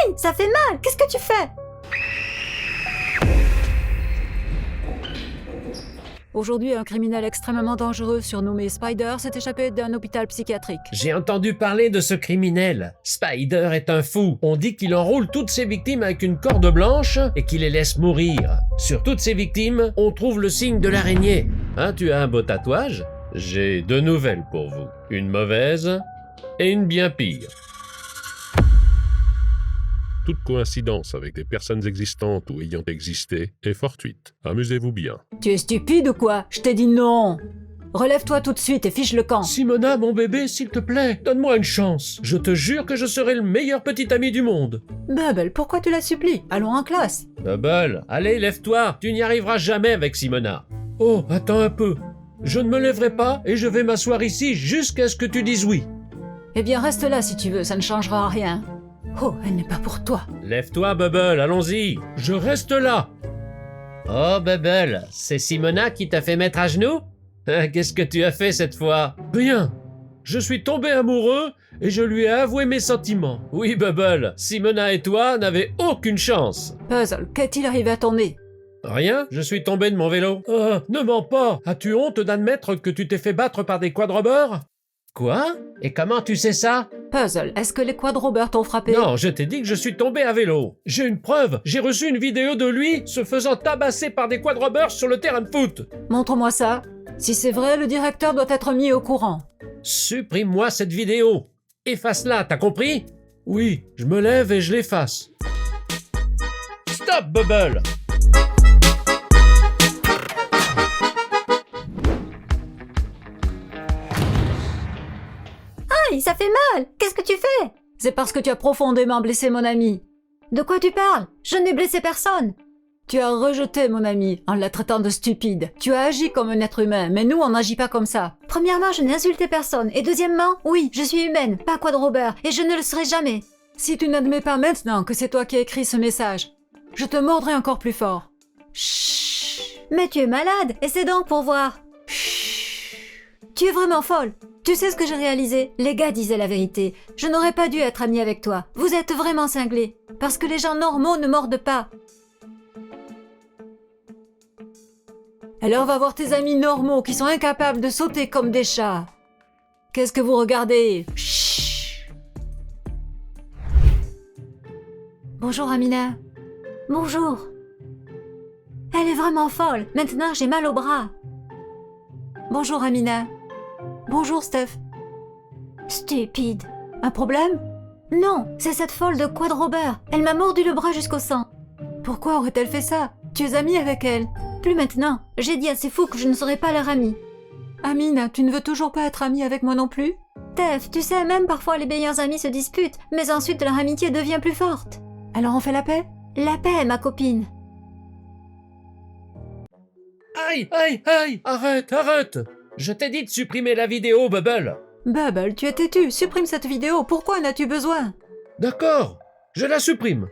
Aïe, ça fait mal. Qu'est-ce que tu fais? Aujourd'hui, un criminel extrêmement dangereux surnommé Spider s'est échappé d'un hôpital psychiatrique. J'ai entendu parler de ce criminel. Spider est un fou. On dit qu'il enroule toutes ses victimes avec une corde blanche et qu'il les laisse mourir. Sur toutes ses victimes, on trouve le signe de l'araignée. Hein, tu as un beau tatouage? J'ai deux nouvelles pour vous. Une mauvaise et une bien pire. Toute coïncidence avec des personnes existantes ou ayant existé est fortuite. Amusez-vous bien. Tu es stupide ou quoi? Je t'ai dit non. Relève-toi tout de suite et fiche le camp. Simona, mon bébé, s'il te plaît, donne-moi une chance. Je te jure que je serai le meilleur petit ami du monde. Bubble, pourquoi tu la supplies? Allons en classe. Bubble, allez, lève-toi. Tu n'y arriveras jamais avec Simona. Oh, attends un peu. Je ne me lèverai pas et je vais m'asseoir ici jusqu'à ce que tu dises oui. Eh bien, reste là si tu veux, ça ne changera rien. Oh, elle n'est pas pour toi. Lève-toi, Bubble, allons-y. Je reste là. Oh, Bubble, c'est Simona qui t'a fait mettre à genoux? Qu'est-ce que tu as fait cette fois? Rien. Je suis tombé amoureux et je lui ai avoué mes sentiments. Oui, Bubble, Simona et toi n'avez aucune chance. Puzzle, qu'est-il arrivé à ton nez? Rien, je suis tombé de mon vélo. Ne mens pas. As-tu honte d'admettre que tu t'es fait battre par des quadrobeurs? Quoi? Et comment tu sais ça? Puzzle, est-ce que les quadrobeurs t'ont frappé? Non, je t'ai dit que je suis tombé à vélo. J'ai une preuve. J'ai reçu une vidéo de lui se faisant tabasser par des quadrobeurs sur le terrain de foot. Montre-moi ça. Si c'est vrai, le directeur doit être mis au courant. Supprime-moi cette vidéo. Efface-la, t'as compris? Oui, je me lève et je l'efface. Stop, Bubble! Aïe, ça fait mal. Qu'est-ce que tu fais? C'est parce que tu as profondément blessé mon ami. De quoi tu parles? Je n'ai blessé personne. Tu as rejeté mon ami en la traitant de stupide. Tu as agi comme un être humain, mais nous, on n'agit pas comme ça. Premièrement, je n'ai insulté personne. Et deuxièmement, oui, je suis humaine, pas quadrobeur, et je ne le serai jamais. Si tu n'admets pas maintenant que c'est toi qui as écrit ce message, je te mordrai encore plus fort. Chut. Mais tu es malade. Essaie donc pour voir. Chut. Tu es vraiment folle. Tu sais ce que j'ai réalisé? Les gars disaient la vérité. Je n'aurais pas dû être amie avec toi. Vous êtes vraiment cinglé. Parce que les gens normaux ne mordent pas. Alors va voir tes amis normaux qui sont incapables de sauter comme des chats. Qu'est-ce que vous regardez? Chut. Bonjour Amina. Bonjour. Elle est vraiment folle. Maintenant, j'ai mal au bras. Bonjour Amina. Bonjour Steph. Stupide. Un problème? Non, c'est cette folle de quadrobeur. Elle m'a mordu le bras jusqu'au sang. Pourquoi aurait-elle fait ça? Tu es amie avec elle? Plus maintenant. J'ai dit à ces fous que je ne serais pas leur amie. Amina, tu ne veux toujours pas être amie avec moi non plus? Steph, tu sais, même parfois les meilleurs amis se disputent, mais ensuite leur amitié devient plus forte. Alors on fait la paix? La paix, ma copine. Aïe, aïe, aïe! Arrête, arrête! Je t'ai dit de supprimer la vidéo, Bubble. Bubble, tu es têtu. Supprime cette vidéo. Pourquoi en as-tu besoin? D'accord, je la supprime.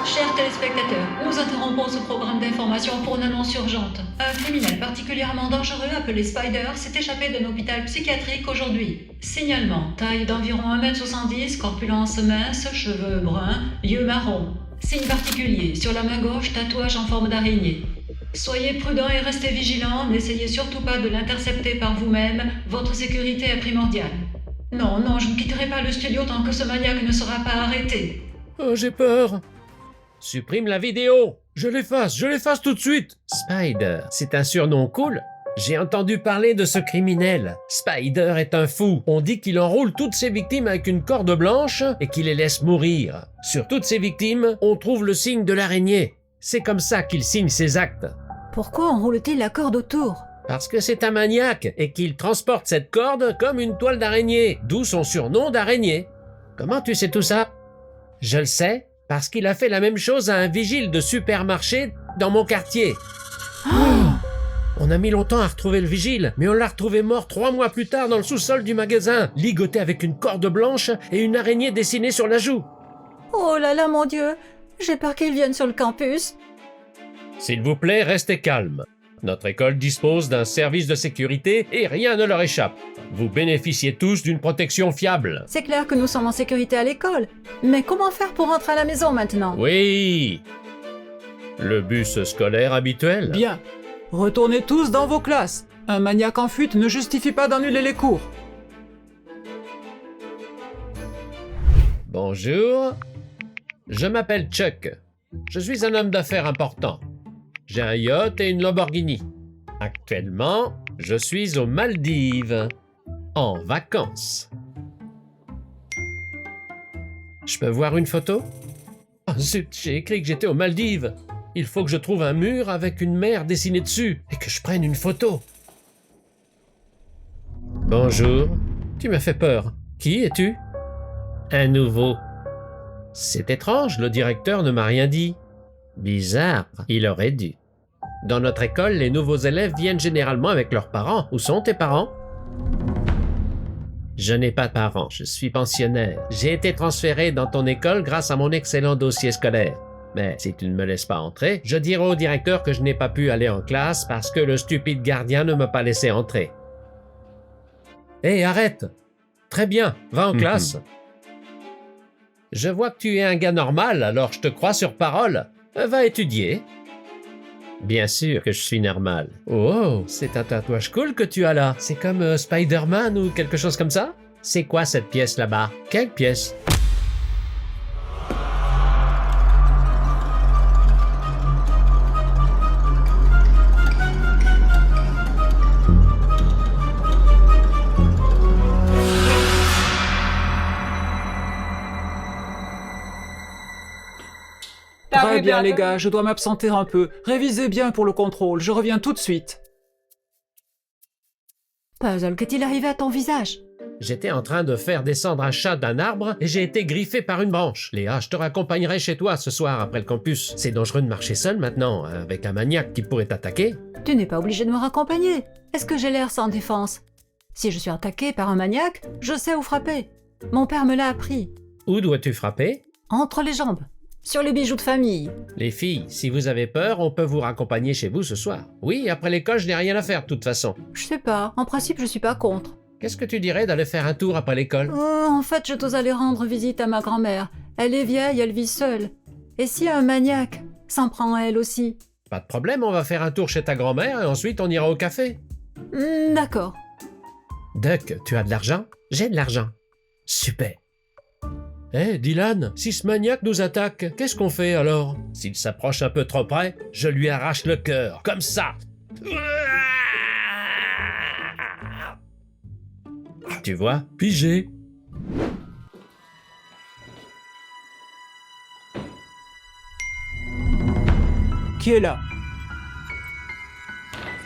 Chers téléspectateurs, nous interrompons ce programme d'information pour une annonce urgente. Un criminel particulièrement dangereux appelé Spider s'est échappé d'un hôpital psychiatrique aujourd'hui. Signalement, taille d'environ 1m70, corpulence mince, cheveux bruns, yeux marrons. Signe particulier, sur la main gauche, tatouage en forme d'araignée. Soyez prudents et restez vigilants, n'essayez surtout pas de l'intercepter par vous-même, votre sécurité est primordiale. Non, non, je ne quitterai pas le studio tant que ce maniaque ne sera pas arrêté. Oh, j'ai peur. Supprime la vidéo. Je l'efface tout de suite. Spider, c'est un surnom cool. J'ai entendu parler de ce criminel. Spider est un fou. On dit qu'il enroule toutes ses victimes avec une corde blanche et qu'il les laisse mourir. Sur toutes ses victimes, on trouve le signe de l'araignée. C'est comme ça qu'il signe ses actes. Pourquoi enroule-t-il la corde autour? Parce que c'est un maniaque et qu'il transporte cette corde comme une toile d'araignée, d'où son surnom d'araignée. Comment tu sais tout ça? Je le sais, parce qu'il a fait la même chose à un vigile de supermarché dans mon quartier. On a mis longtemps à retrouver le vigile, mais on l'a retrouvé mort 3 mois plus tard dans le sous-sol du magasin, ligoté avec une corde blanche et une araignée dessinée sur la joue. Oh là là, mon Dieu! J'ai peur qu'ils viennent sur le campus. S'il vous plaît, restez calme. Notre école dispose d'un service de sécurité et rien ne leur échappe. Vous bénéficiez tous d'une protection fiable. C'est clair que nous sommes en sécurité à l'école. Mais comment faire pour rentrer à la maison maintenant? Oui. Le bus scolaire habituel. Bien. Retournez tous dans vos classes. Un maniaque en fuite ne justifie pas d'annuler les cours. Bonjour. Je m'appelle Chuck. Je suis un homme d'affaires important. J'ai un yacht et une Lamborghini. Actuellement, je suis aux Maldives, en vacances. Je peux voir une photo? Oh zut, j'ai écrit que j'étais aux Maldives. Il faut que je trouve un mur avec une mer dessinée dessus et que je prenne une photo. Bonjour. Tu m'as fait peur. Qui es-tu? Un nouveau. C'est étrange, le directeur ne m'a rien dit. Bizarre, il aurait dû. Dans notre école, les nouveaux élèves viennent généralement avec leurs parents. Où sont tes parents? Je n'ai pas de parents, je suis pensionnaire. J'ai été transféré dans ton école grâce à mon excellent dossier scolaire. Mais si tu ne me laisses pas entrer, je dirai au directeur que je n'ai pas pu aller en classe parce que le stupide gardien ne m'a pas laissé entrer. Hé, arrête! Très bien, va en classe. Je vois que tu es un gars normal, alors je te crois sur parole. Va étudier. Bien sûr que je suis normal. Oh, c'est un tatouage cool que tu as là. C'est comme Spider-Man ou quelque chose comme ça? C'est quoi cette pièce là-bas? Quelle pièce? Très bien les gars, je dois m'absenter un peu. Révisez bien pour le contrôle, je reviens tout de suite. Puzzle, qu'est-il arrivé à ton visage? J'étais en train de faire descendre un chat d'un arbre et j'ai été griffé par une branche. Léa, je te raccompagnerai chez toi ce soir après le campus. C'est dangereux de marcher seul maintenant, avec un maniaque qui pourrait t'attaquer. Tu n'es pas obligé de me raccompagner. Est-ce que j'ai l'air sans défense? Si je suis attaqué par un maniaque, je sais où frapper. Mon père me l'a appris. Où dois-tu frapper? Entre les jambes. Sur les bijoux de famille. Les filles, si vous avez peur, on peut vous raccompagner chez vous ce soir. Oui, après l'école, je n'ai rien à faire de toute façon. Je sais pas. En principe, je suis pas contre. Qu'est-ce que tu dirais d'aller faire un tour après l'école? En fait, je dois aller rendre visite à ma grand-mère. Elle est vieille, elle vit seule. Et s'il y a un maniaque, s'en prend à elle aussi. Pas de problème, on va faire un tour chez ta grand-mère et ensuite on ira au café. D'accord. Duck, tu as de l'argent? J'ai de l'argent. Super. Hé, Dylan, si ce maniaque nous attaque, qu'est-ce qu'on fait alors? S'il s'approche un peu trop près, je lui arrache le cœur, comme ça. Tu vois? Pigé. Qui est là?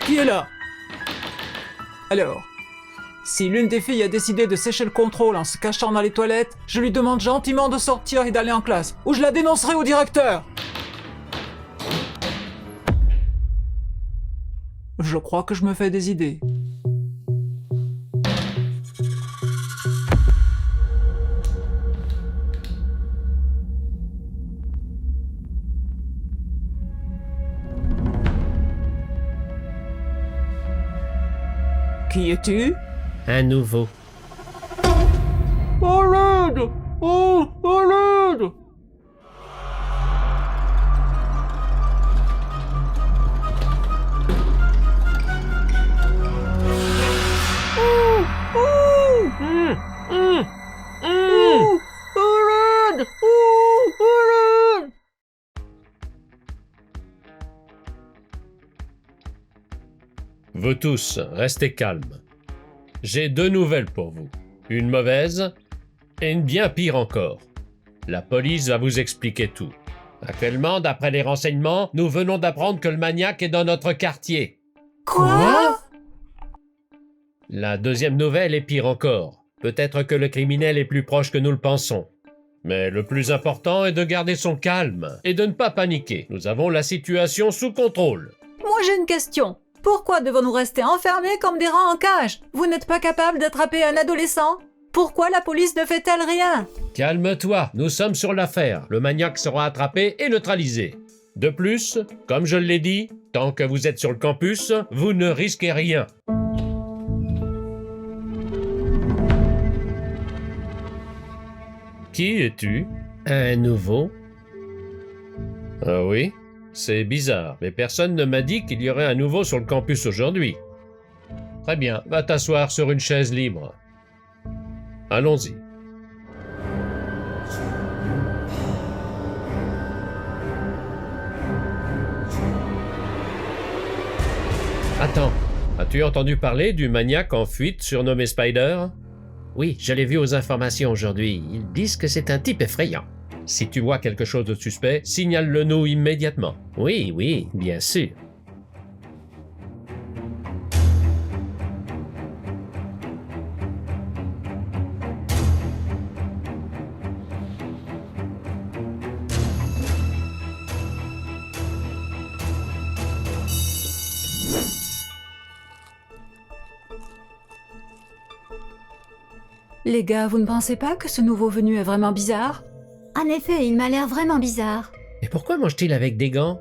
Qui est là? Alors, si l'une des filles a décidé de sécher le contrôle en se cachant dans les toilettes, je lui demande gentiment de sortir et d'aller en classe, ou je la dénoncerai au directeur! Je crois que je me fais des idées. Qui es-tu? Un nouveau. Oh l'aide! Oh l'aide! Vous tous, restez calmes. J'ai deux nouvelles pour vous. Une mauvaise et une bien pire encore. La police va vous expliquer tout. Actuellement, d'après les renseignements, nous venons d'apprendre que le maniaque est dans notre quartier. Quoi? La deuxième nouvelle est pire encore. Peut-être que le criminel est plus proche que nous le pensons. Mais le plus important est de garder son calme et de ne pas paniquer. Nous avons la situation sous contrôle. Moi, j'ai une question. Pourquoi devons-nous rester enfermés comme des rats en cage? Vous n'êtes pas capable d'attraper un adolescent? Pourquoi la police ne fait-elle rien? Calme-toi, nous sommes sur l'affaire. Le maniaque sera attrapé et neutralisé. De plus, comme je l'ai dit, tant que vous êtes sur le campus, vous ne risquez rien. Qui es-tu? Un nouveau? Ah oui? C'est bizarre, mais personne ne m'a dit qu'il y aurait un nouveau sur le campus aujourd'hui. Très bien, va t'asseoir sur une chaise libre. Allons-y. Attends, as-tu entendu parler du maniaque en fuite surnommé Spider? Oui, je l'ai vu aux informations aujourd'hui. Ils disent que c'est un type effrayant. Si tu vois quelque chose de suspect, signale-le nous immédiatement. Oui, oui, bien sûr. Les gars, vous ne pensez pas que ce nouveau venu est vraiment bizarre? En effet, il m'a l'air vraiment bizarre. Et pourquoi mange-t-il avec des gants?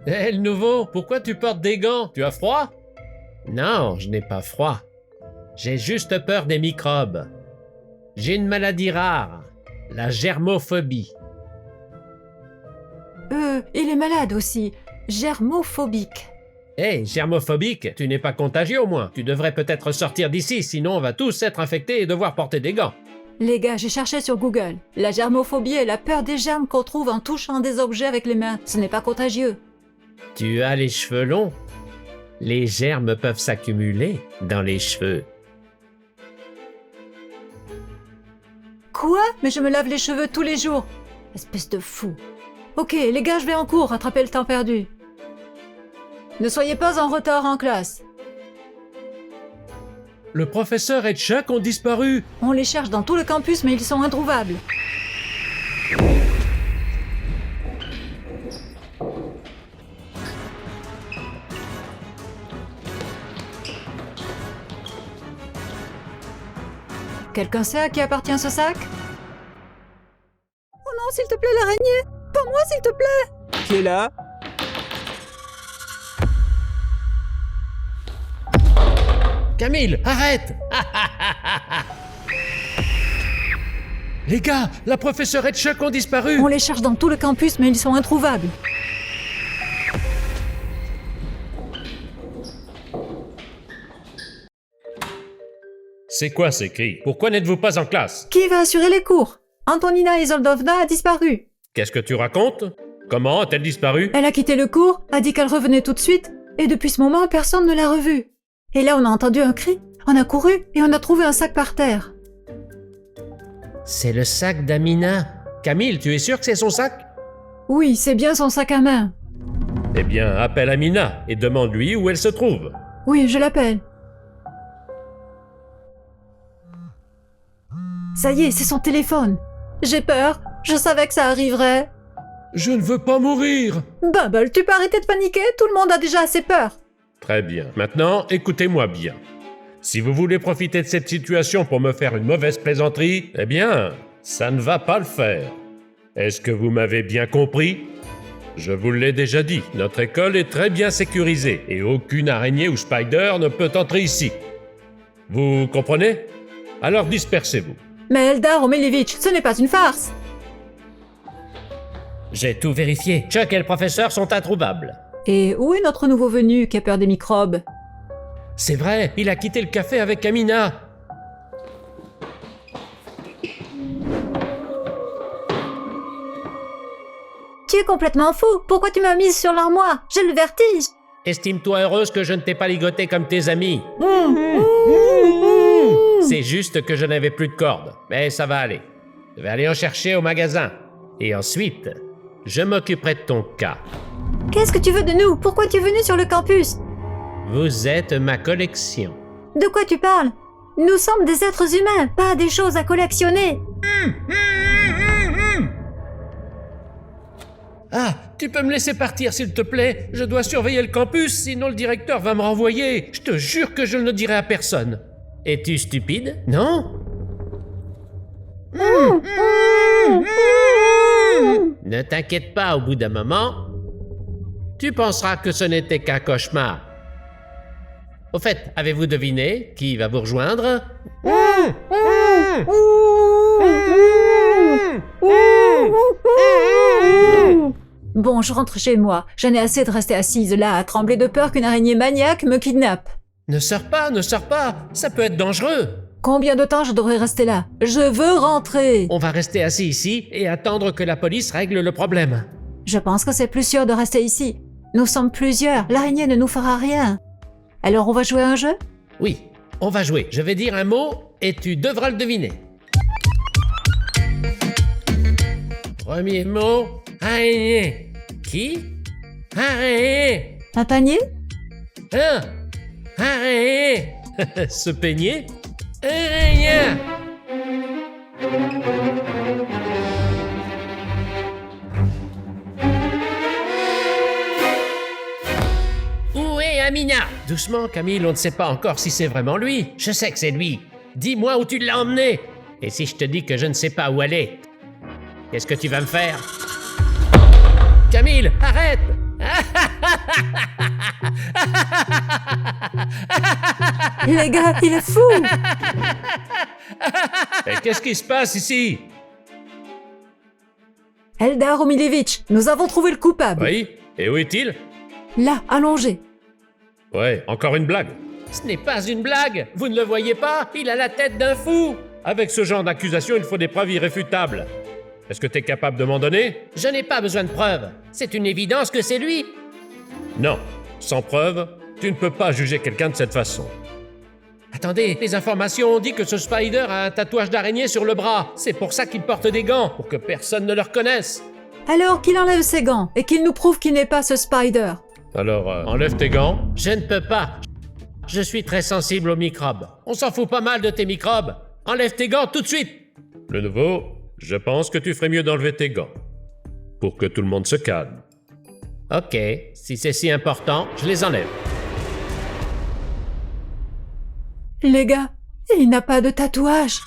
Hé, le nouveau, pourquoi tu portes des gants? Tu as froid? Non, je n'ai pas froid. J'ai juste peur des microbes. J'ai une maladie rare, la germophobie. Il est malade aussi. Germophobique. Hé, germophobique, tu n'es pas contagieux au moins. Tu devrais peut-être sortir d'ici, sinon on va tous être infectés et devoir porter des gants. Les gars, j'ai cherché sur Google. La germophobie est la peur des germes qu'on trouve en touchant des objets avec les mains. Ce n'est pas contagieux. Tu as les cheveux longs. Les germes peuvent s'accumuler dans les cheveux. Quoi? Mais je me lave les cheveux tous les jours. Espèce de fou. Ok, les gars, je vais en cours, rattraper le temps perdu. Ne soyez pas en retard en classe. Le professeur et Chuck ont disparu. On les cherche dans tout le campus, mais ils sont introuvables. Quelqu'un sait à qui appartient ce sac? Oh non, s'il te plaît, l'araignée! Pas moi, s'il te plaît! Qui est là? Camille, arrête! Les gars, la professeure et Chuck ont disparu. On les cherche dans tout le campus, mais ils sont introuvables. C'est quoi ces cris? Pourquoi n'êtes-vous pas en classe? Qui va assurer les cours? Antonina Isoldovna a disparu. Qu'est-ce que tu racontes? Comment a-t-elle disparu? Elle a quitté le cours, a dit qu'elle revenait tout de suite, et depuis ce moment, personne ne l'a revue. Et là, on a entendu un cri, on a couru et on a trouvé un sac par terre. C'est le sac d'Amina. Camille, tu es sûr que c'est son sac? Oui, c'est bien son sac à main. Eh bien, appelle Amina et demande-lui où elle se trouve. Oui, je l'appelle. Ça y est, c'est son téléphone. J'ai peur, je savais que ça arriverait. Je ne veux pas mourir. Bubble, tu peux arrêter de paniquer? Tout le monde a déjà assez peur. Très bien. Maintenant, écoutez-moi bien. Si vous voulez profiter de cette situation pour me faire une mauvaise plaisanterie, eh bien, ça ne va pas le faire. Est-ce que vous m'avez bien compris? Je vous l'ai déjà dit, notre école est très bien sécurisée et aucune araignée ou spider ne peut entrer ici. Vous comprenez? Alors dispersez-vous. Mais Eldar Omelevich, ce n'est pas une farce. J'ai tout vérifié. Chuck et le professeur sont introuvables. Et où est notre nouveau venu qui a peur des microbes? C'est vrai, il a quitté le café avec Amina. Tu es complètement fou. Pourquoi tu m'as mise sur l'armoire? J'ai le vertige. Estime-toi heureuse que je ne t'ai pas ligoté comme tes amis. C'est juste que je n'avais plus de corde, mais ça va aller. Je vais aller en chercher au magasin. Et ensuite, je m'occuperai de ton cas. Qu'est-ce que tu veux de nous? Pourquoi tu es venu sur le campus? Vous êtes ma collection. De quoi tu parles? Nous sommes des êtres humains, pas des choses à collectionner. Ah, tu peux me laisser partir s'il te plaît? Je dois surveiller le campus, sinon le directeur va me renvoyer. Je te jure que je ne le dirai à personne. Es-tu stupide? Non? Ne t'inquiète pas, au bout d'un moment, tu penseras que ce n'était qu'un cauchemar. Au fait, avez-vous deviné qui va vous rejoindre? Bon, je rentre chez moi. J'en ai assez de rester assise là, à trembler de peur qu'une araignée maniaque me kidnappe. Ne sors pas, ça peut être dangereux. Combien de temps je devrais rester là? Je veux rentrer. On va rester assis ici et attendre que la police règle le problème. Je pense que c'est plus sûr de rester ici. Nous sommes plusieurs, l'araignée ne nous fera rien. Alors on va jouer à un jeu? Oui, on va jouer. Je vais dire un mot et tu devras le deviner. Premier mot, araignée. Qui? Araignée. Un panier? Araignée. Se peigner? Araignée. Où est Amina? Doucement, Camille, on ne sait pas encore si c'est vraiment lui. Je sais que c'est lui. Dis-moi où tu l'as emmené. Et si je te dis que je ne sais pas où elle est, qu'est-ce que tu vas me faire? Camille, arrête! Les gars, il est fou! Et qu'est-ce qui se passe ici? Eldar Omilevich, nous avons trouvé le coupable. Oui, et où est-il? Là, allongé. Ouais, encore une blague. Ce n'est pas une blague. Vous ne le voyez pas? Il a la tête d'un fou. Avec ce genre d'accusation, il faut des preuves irréfutables. Est-ce que tu es capable de m'en donner? Je n'ai pas besoin de preuves. C'est une évidence que c'est lui. Non. Sans preuve, tu ne peux pas juger quelqu'un de cette façon. Attendez, les informations ont dit que ce Spider a un tatouage d'araignée sur le bras. C'est pour ça qu'il porte des gants, pour que personne ne le reconnaisse. Alors qu'il enlève ses gants et qu'il nous prouve qu'il n'est pas ce Spider. Alors, enlève tes gants. Je ne peux pas. Je suis très sensible aux microbes. On s'en fout pas mal de tes microbes. Enlève tes gants tout de suite. Le nouveau, je pense que tu ferais mieux d'enlever tes gants. Pour que tout le monde se calme. Ok, si c'est si important, je les enlève. Les gars, il n'a pas de tatouage.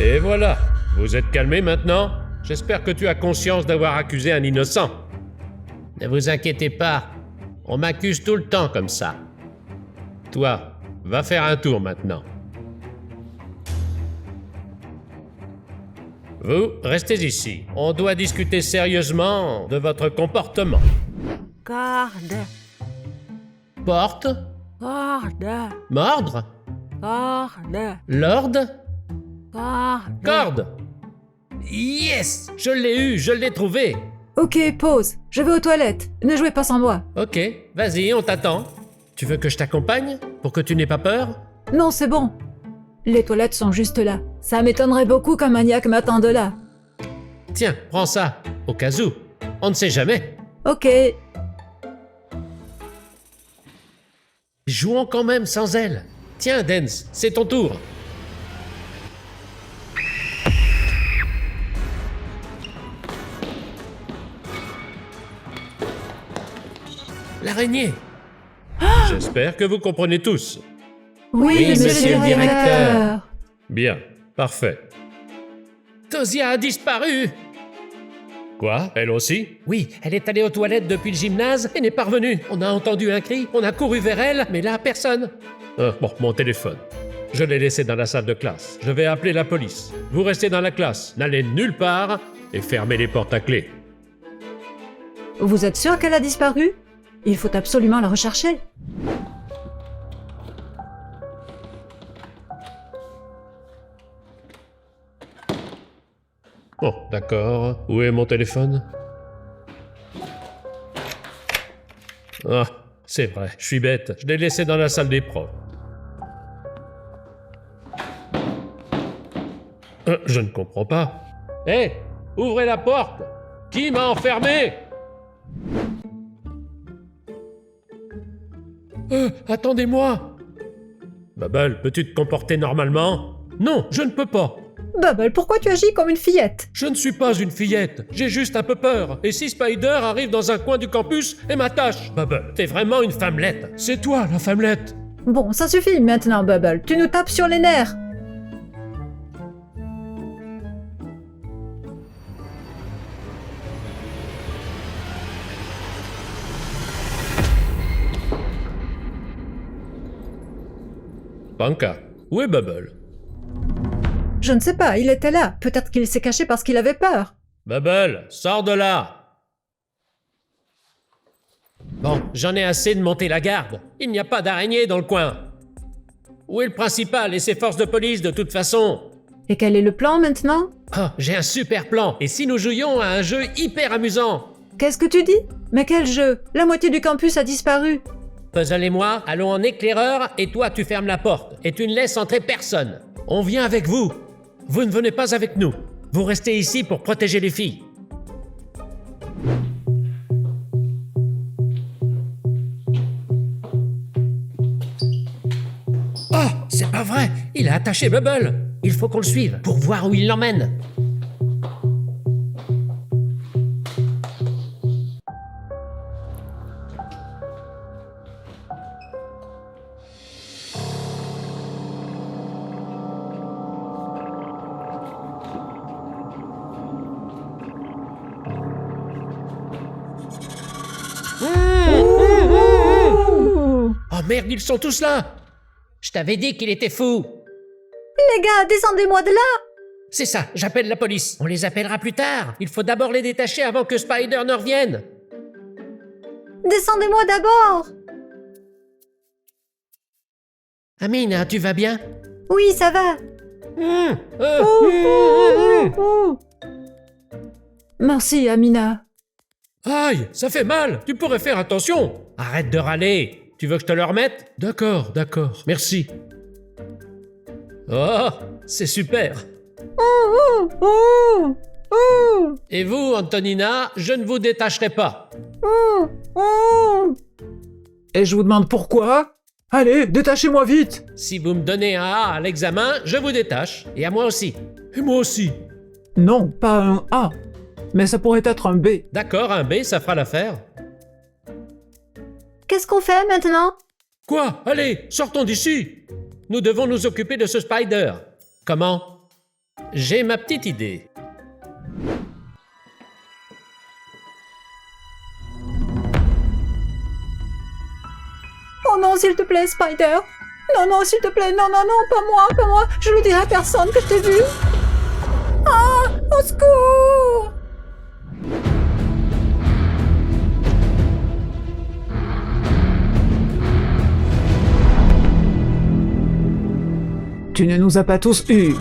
Et voilà, vous êtes calmé maintenant? J'espère que tu as conscience d'avoir accusé un innocent. Ne vous inquiétez pas, on m'accuse tout le temps comme ça. Toi, va faire un tour maintenant. Vous, restez ici. On doit discuter sérieusement de votre comportement. Garde, Porte? garde, Mordre? garde, Lord? garde. Corde? Yes! Je l'ai trouvé! Ok, pause. Je vais aux toilettes. Ne jouez pas sans moi. Ok, vas-y, on t'attend. Tu veux que je t'accompagne? Pour que tu n'aies pas peur? Non, c'est bon. Les toilettes sont juste là. Ça m'étonnerait beaucoup qu'un maniaque m'attende là. Tiens, prends ça, au cas où. On ne sait jamais. Ok. Jouons quand même sans elle. Tiens, Dance, c'est ton tour. L'araignée. J'espère que vous comprenez tous. Oui, monsieur le directeur. Bien, parfait. Tosia a disparu. Quoi? Elle aussi? Oui, elle est allée aux toilettes depuis le gymnase et n'est pas revenue. On a entendu un cri, on a couru vers elle, mais là, personne. Bon, mon téléphone. Je l'ai laissé dans la salle de classe. Je vais appeler la police. Vous restez dans la classe, n'allez nulle part et fermez les portes à clé. Vous êtes sûr qu'elle a disparu? Il faut absolument la rechercher. Bon, d'accord. Où est mon téléphone? Ah, c'est vrai, je suis bête. Je l'ai laissé dans la salle des profs. Je ne comprends pas. Hé, ouvrez la porte! Qui m'a enfermé? Attendez-moi. Bubble, peux-tu te comporter normalement? Non, je ne peux pas. Bubble, pourquoi tu agis comme une fillette? Je ne suis pas une fillette, j'ai juste un peu peur. Et si Spider arrive dans un coin du campus et m'attache? Bubble, t'es vraiment une femmelette. C'est toi, la femmelette. Bon, ça suffit maintenant, Bubble. Tu nous tapes sur les nerfs. Panka, où est Bubble? Je ne sais pas, il était là. Peut-être qu'il s'est caché parce qu'il avait peur. Bubble, sors de là. Bon, j'en ai assez de monter la garde. Il n'y a pas d'araignée dans le coin. Où est le principal et ses forces de police de toute façon? Et quel est le plan maintenant? Oh, j'ai un super plan. Et si nous jouions à un jeu hyper amusant? Qu'est-ce que tu dis? Mais quel jeu? La moitié du campus a disparu. Puzzle et moi allons en éclaireur et toi tu fermes la porte et tu ne laisses entrer personne. On vient avec vous. Vous ne venez pas avec nous. Vous restez ici pour protéger les filles. Oh, c'est pas vrai. Il a attaché Bubble. Il faut qu'on le suive pour voir où il l'emmène. Oh merde, ils sont tous là! Je t'avais dit qu'il était fou! Les gars, descendez-moi de là! C'est ça, j'appelle la police. On les appellera plus tard. Il faut d'abord les détacher avant que Spider ne revienne. Descendez-moi d'abord! Amina, tu vas bien? Oui, ça va. Merci, Amina. Aïe, ça fait mal, tu pourrais faire attention. Arrête de râler. Tu veux que je te le remette? D'accord, merci. Oh, c'est super. Et vous, Antonina, je ne vous détacherai pas. Et je vous demande pourquoi? Allez, détachez-moi vite! Si vous me donnez un A à l'examen, je vous détache. Et à moi aussi. Et moi aussi. Non, pas un A. Mais ça pourrait être un B. D'accord, un B, ça fera l'affaire. Qu'est-ce qu'on fait maintenant? Quoi? Allez, sortons d'ici. Nous devons nous occuper de ce Spider. Comment? J'ai ma petite idée. Oh non, s'il te plaît, Spider. Non, s'il te plaît, non, pas moi. Je ne dirai à personne que je t'ai vu. Ah, au secours! Tu ne nous as pas tous eus.